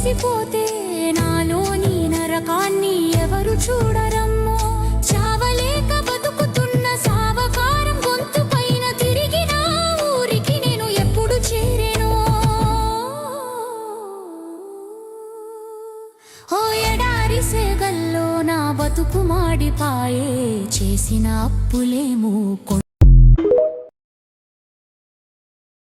కలిసిపోతే నాలోని నరకాన్ని ఎవరు చూడరమ్మో. చావలేక బతుకుతున్న సావకారం గొంతు పైన తిరిగి నా ఊరికి నేను ఎప్పుడు చేరేనో. ఓ ఎడారి సేగల్లో నా బతుకు మాడిపాయే, చేసిన అప్పులేమో